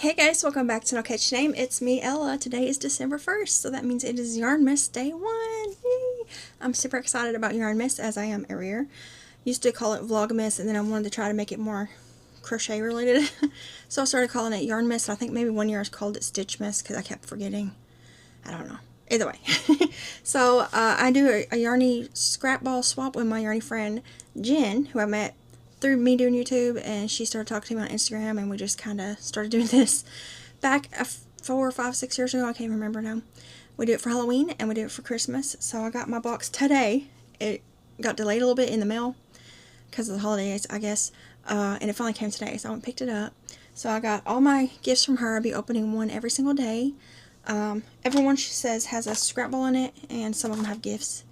Hey guys, welcome back to No Catch Name. It's me, Ella. Today is December 1st, so that means it is Yarnmas Day 1. Yay! I'm super excited about Yarnmas, as I am every year. Used to call it Vlogmas, and then I wanted to try to make it more crochet related. So I started calling it Yarnmas. I think maybe one year I called it Stitchmas because I kept forgetting. I don't know. Either way. So I do a Yarny scrap ball swap with my Yarny friend, Jen, who I met through me doing YouTube, and she started talking to me on Instagram, and we just kind of started doing this back 4, 5, 6 years ago. I can't remember now. We do it for Halloween and we do it for Christmas. So I got my box today. It got delayed a little bit in the mail because of the holidays, I guess, and it finally came today, so I went and picked it up. So I got all my gifts from her. I'll be opening one every single day. Everyone, she says, has a scrap ball in it, and some of them have gifts.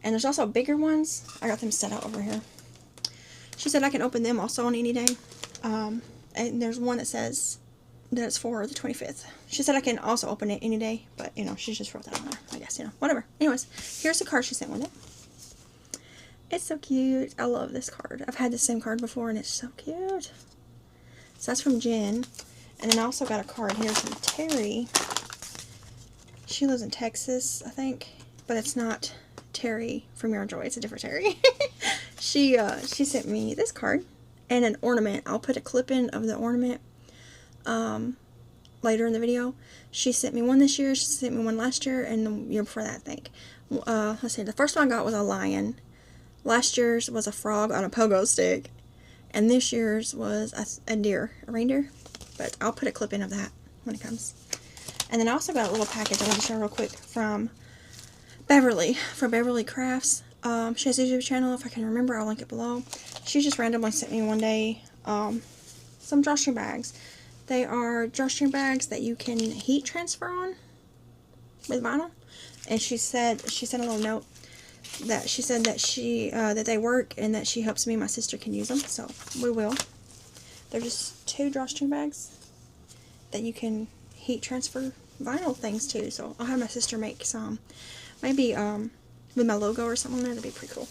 And there's also bigger ones. I got them set out over here. She said I can open them also on any day. And there's one that says that it's for the 25th. She said I can also open it any day, but, you know, she just wrote that on there. I guess, you know, whatever. Anyways, here's the card she sent with it. It's so cute. I love this card. I've had the same card before, and it's so cute. So that's from Jen. And then I also got a card here from Terry. She lives in Texas, I think, but it's not Terry from Your Joy. It's a different Terry. She sent me this card and an ornament. I'll put a clip in of the ornament later in the video. She sent me one this year. She sent me one last year, and the year before that, I think. Let's see. The first one I got was a lion. Last year's was a frog on a pogo stick, and this year's was a deer, a reindeer. But I'll put a clip in of that when it comes. And then I also got a little package I want to show real quick from Beverly, from Beverly Crafts. She has a YouTube channel. If I can remember, I'll link it below. She just randomly sent me one day some drawstring bags. They are drawstring bags that you can heat transfer on with vinyl. And she sent a little note that she said that that they work and that she hopes me and my sister can use them. So we will. They're just 2 drawstring bags that you can heat transfer vinyl things to. So I'll have my sister make some. Maybe with my logo or something on there. That'd be pretty cool.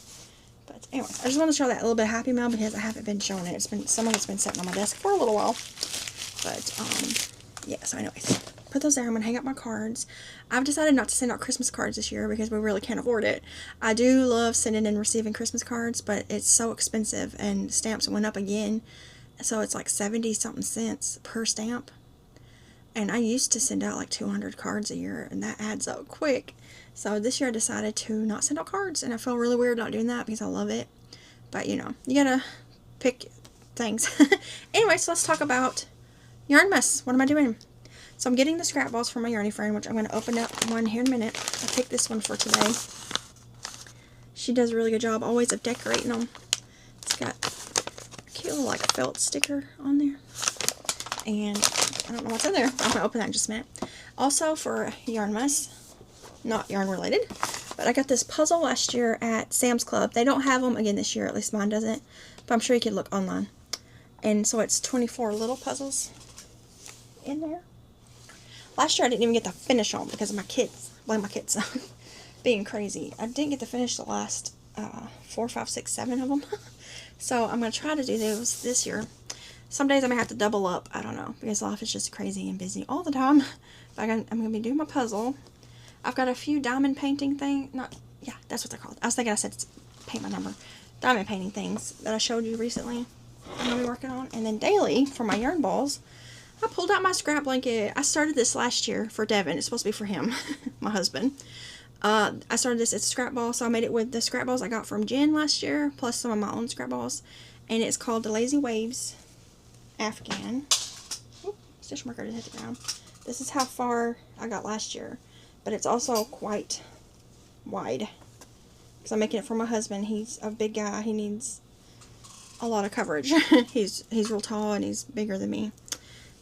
But anyways, I just want to show that a little bit of Happy Mail because I haven't been showing it. Some of it's been sitting on my desk for a little while. But yeah, so anyways, put those there. I'm gonna hang up my cards. I've decided not to send out Christmas cards this year because we really can't afford it. I do love sending and receiving Christmas cards, but it's so expensive, and stamps went up again. So it's like 70-something cents per stamp. And I used to send out like 200 cards a year, and that adds up quick. So this year I decided to not send out cards, and I feel really weird not doing that because I love it. But, you know, you gotta pick things. Anyway, so let's talk about Yarnmas. What am I doing? So I'm getting the scrap balls from my Yarny friend, which I'm going to open up one here in a minute. I picked this one for today. She does a really good job always of decorating them. It's got a cute little like felt sticker on there. And I don't know what's in there, but I'm going to open that in just a minute. Also for Yarnmas, not yarn related, but I got this puzzle last year at Sam's Club. They don't have them again this year, at least mine doesn't, but I'm sure you could look online. And so it's 24 little puzzles in there. Last year I didn't even get to finish them because of my kids, blame my kids, being crazy. I didn't get to finish the last 4, 5, 6, 7 of them. So I'm going to try to do those this year. Some days I may have to double up, I don't know, because life is just crazy and busy all the time. But I'm going to be doing my puzzle. I've got a few diamond painting things, yeah, that's what they're called. I was thinking I said paint my number. Diamond painting things that I showed you recently I'm going to be working on. And then daily, for my yarn balls, I pulled out my scrap blanket. I started this last year for Devin. It's supposed to be for him, my husband. I started this as a scrap ball, so I made it with the scrap balls I got from Jen last year, plus some of my own scrap balls. And it's called the Lazy Waves Afghan. Oop, stitch marker just hit the ground. This is how far I got last year, but it's also quite wide because I'm making it for my husband. He's a big guy. He needs a lot of coverage. he's real tall and he's bigger than me.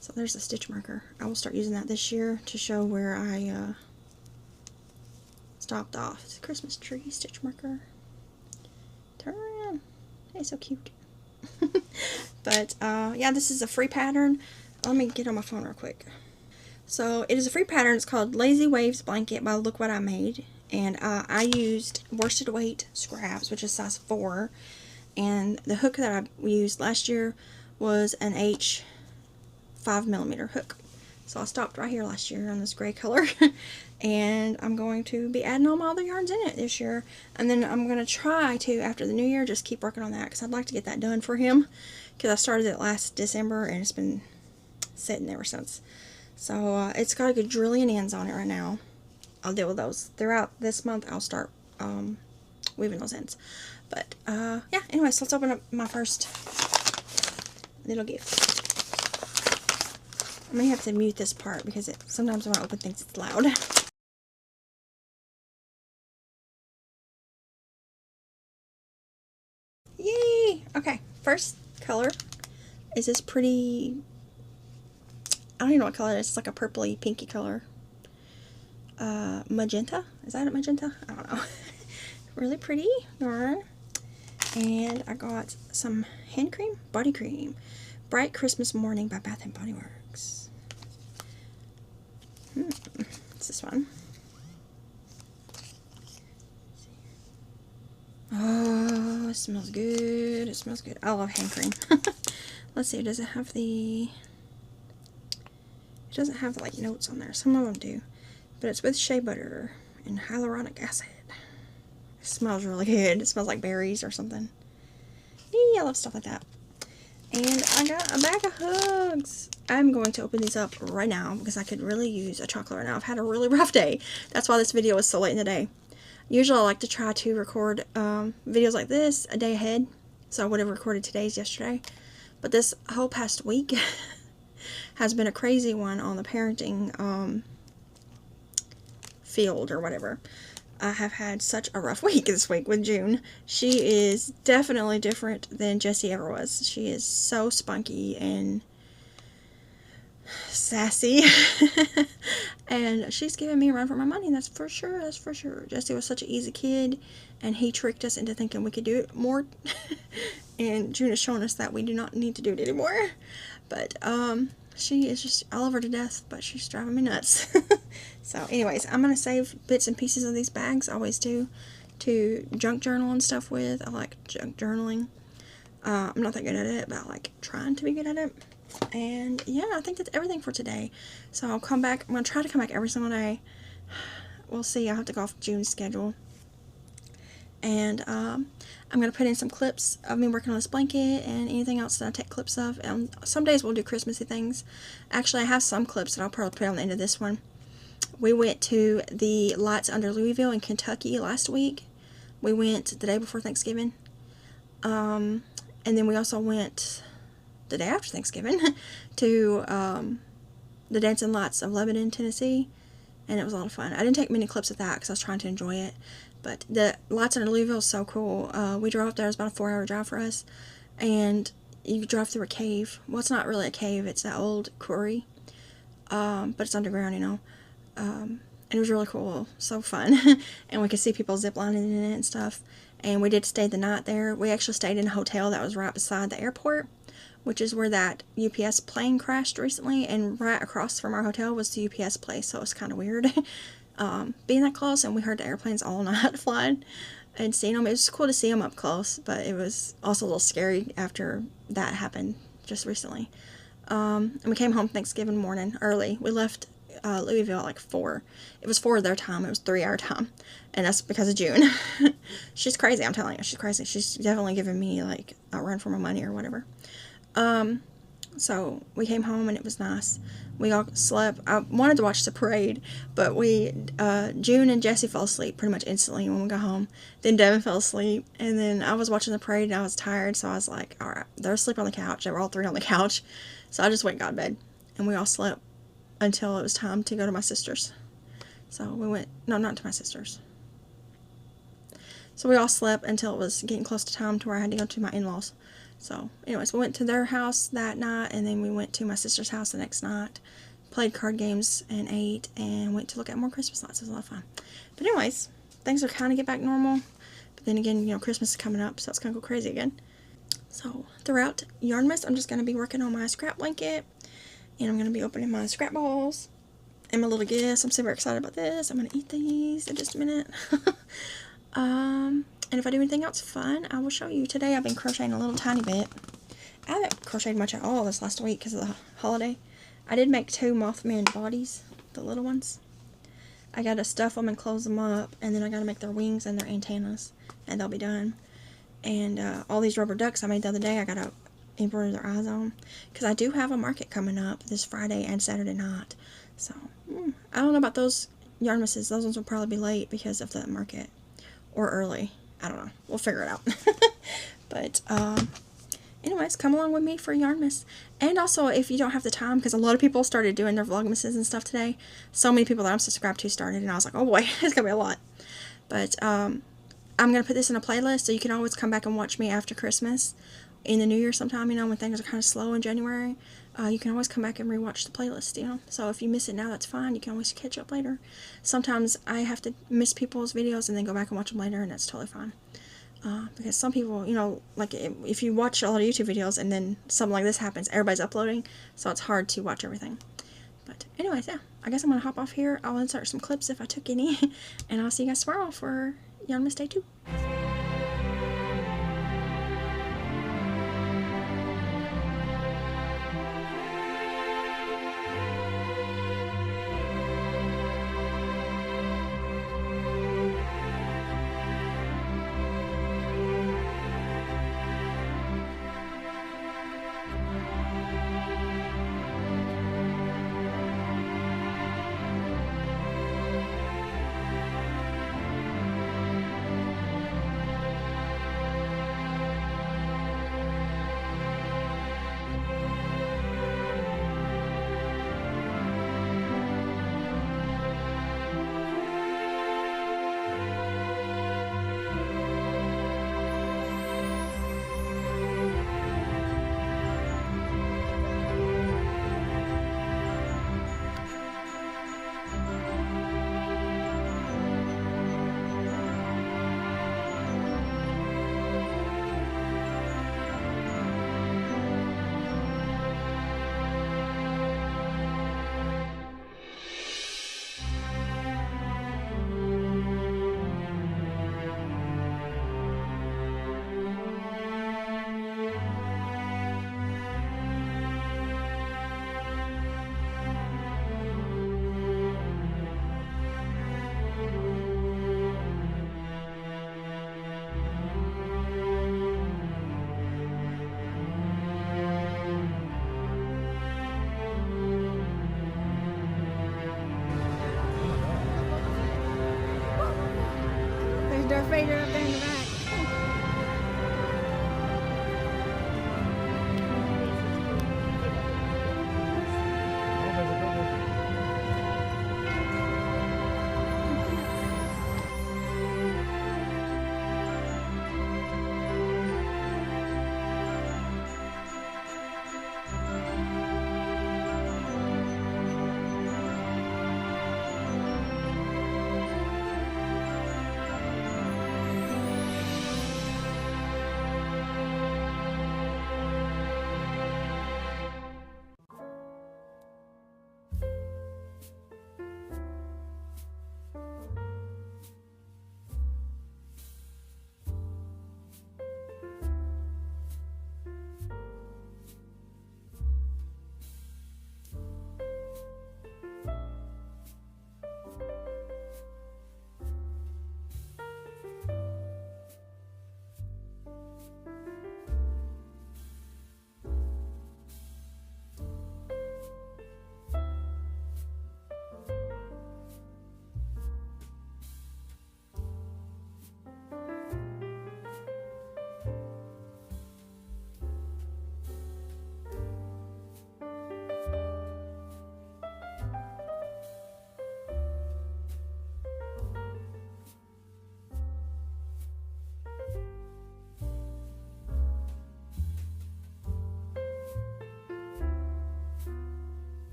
So there's a stitch marker. I will start using that this year to show where I stopped off. It's a Christmas tree stitch marker. Turn around. Hey, so cute. But yeah, this is a free pattern. Let me get on my phone real quick. So it is a free pattern. It's called Lazy Waves Blanket by Look What I Made. And I used worsted weight scraps, which is size 4. And the hook that I used last year was an H 5mm hook. So I stopped right here last year on this gray color. And I'm going to be adding all my other yarns in it this year. And then I'm going to try to, after the new year, just keep working on that. Because I'd like to get that done for him. Because I started it last December and it's been sitting ever since. So it's got a good drillion ends on it right now. I'll deal with those. Throughout this month, I'll start weaving those ends. But yeah, anyway, so let's open up my first little gift. I may have to mute this part because sometimes when I open things it's loud. Yay! Okay, first color is this pretty, I don't even know what color it is. It's like a purpley pinky color. Magenta? Is that a magenta? I don't know. Really pretty yarn. And I got some hand cream, body cream. Bright Christmas Morning by Bath & Body Works. What's this one? Oh, it smells good. It smells good. I love hand cream. Let's see, does it have the... It doesn't have like notes on there. Some of them do. But it's with shea butter and hyaluronic acid. It smells really good. It smells like berries or something. Yay, I love stuff like that. And I got a bag of hugs. I'm going to open these up right now because I could really use a chocolate right now. I've had a really rough day. That's why this video is so late in the day. Usually I like to try to record videos like this a day ahead. So I would have recorded today's yesterday. But this whole past week has been a crazy one on the parenting field or whatever. I have had such a rough week this week with June. She is definitely different than Jessie ever was. She is so spunky and sassy. And she's giving me a run for my money, that's for sure, that's for sure. Jessie was such an easy kid, and he tricked us into thinking we could do it more. And June is showing us that we do not need to do it anymore. But, she is just, I love her to death, but she's driving me nuts. So, anyways, I'm going to save bits and pieces of these bags, I always do, to junk journal and stuff with. I like junk journaling. I'm not that good at it, but I like trying to be good at it. And, yeah, I think that's everything for today. So, I'll come back. I'm going to try to come back every single day. We'll see. I'll have to go off June's schedule. And, I'm going to put in some clips of me working on this blanket and anything else that I take clips of. Some days we'll do Christmassy things. Actually, I have some clips that I'll probably put on the end of this one. We went to the Lights Under Louisville in Kentucky last week. We went the day before Thanksgiving. And then we also went the day after Thanksgiving to the Dancing Lights of Lebanon, Tennessee. And it was a lot of fun. I didn't take many clips of that because I was trying to enjoy it. But the Lights Under Louisville is so cool. We drove up there. It was about a 4-hour drive for us. And you drive through a cave. Well, it's not really a cave. It's that old quarry. But it's underground, you know. And it was really cool. So fun. And we could see people ziplining in it and stuff. And we did stay the night there. We actually stayed in a hotel that was right beside the airport, which is where that UPS plane crashed recently. And right across from our hotel was the UPS place. So it was kind of weird. Being that close, and we heard the airplanes all night flying and seeing them. It was cool to see them up close, but it was also a little scary after that happened just recently. And we came home Thanksgiving morning early. We left Louisville at like 4. It was 4 their time. It was 3 our time, and that's because of June. She's crazy, I'm telling you. She's crazy. She's definitely giving me like a run for my money or whatever. So we came home and it was nice. We all slept. I wanted to watch the parade, but June and Jessie fell asleep pretty much instantly when we got home. Then Devin fell asleep, and then I was watching the parade and I was tired, so I was like, alright, they're asleep on the couch. They were all 3 on the couch. So I just went and got in bed, and we all slept until it was time to go to my sister's. So we went, no, not to my sister's. So we all slept until it was getting close to time to where I had to go to my in-laws. So, anyways, we went to their house that night, and then we went to my sister's house the next night, played card games, and ate, and went to look at more Christmas lights. It was a lot of fun. But anyways, things are kind of get back normal. But then again, you know, Christmas is coming up, so it's going to go crazy again. So, throughout Yarnmas, I'm just going to be working on my scrap blanket, and I'm going to be opening my scrap balls and my little gifts. I'm super excited about this. I'm going to eat these in just a minute. And if I do anything else fun, I will show you. Today I've been crocheting a little tiny bit. I haven't crocheted much at all this last week because of the holiday. I did make 2 Mothman bodies, the little ones. I gotta stuff them and close them up, and then I gotta make their wings and their antennas, and they'll be done. And all these rubber ducks I made the other day, I gotta embroider their eyes on, because I do have a market coming up this Friday and Saturday night. So I don't know about those Yarnmases. Those ones will probably be late because of the market, or early. I don't know. We'll figure it out. But anyways, come along with me for Yarnmas. And also, if you don't have the time, because a lot of people started doing their Vlogmases and stuff today. So many people that I'm subscribed to started, and I was like, oh boy, it's gonna be a lot. But I'm gonna put this in a playlist, so you can always come back and watch me after Christmas, in the new year sometime, you know, when things are kind of slow in January. You can always come back and rewatch the playlist, you know. So if you miss it now, that's fine. You can always catch up later. Sometimes I have to miss people's videos and then go back and watch them later, and that's totally fine. Because some people, you know, like if you watch a lot of YouTube videos and then something like this happens, everybody's uploading, so it's hard to watch everything. But anyways, yeah, I guess I'm going to hop off here. I'll insert some clips if I took any, and I'll see you guys tomorrow for Yarnmas Day 2.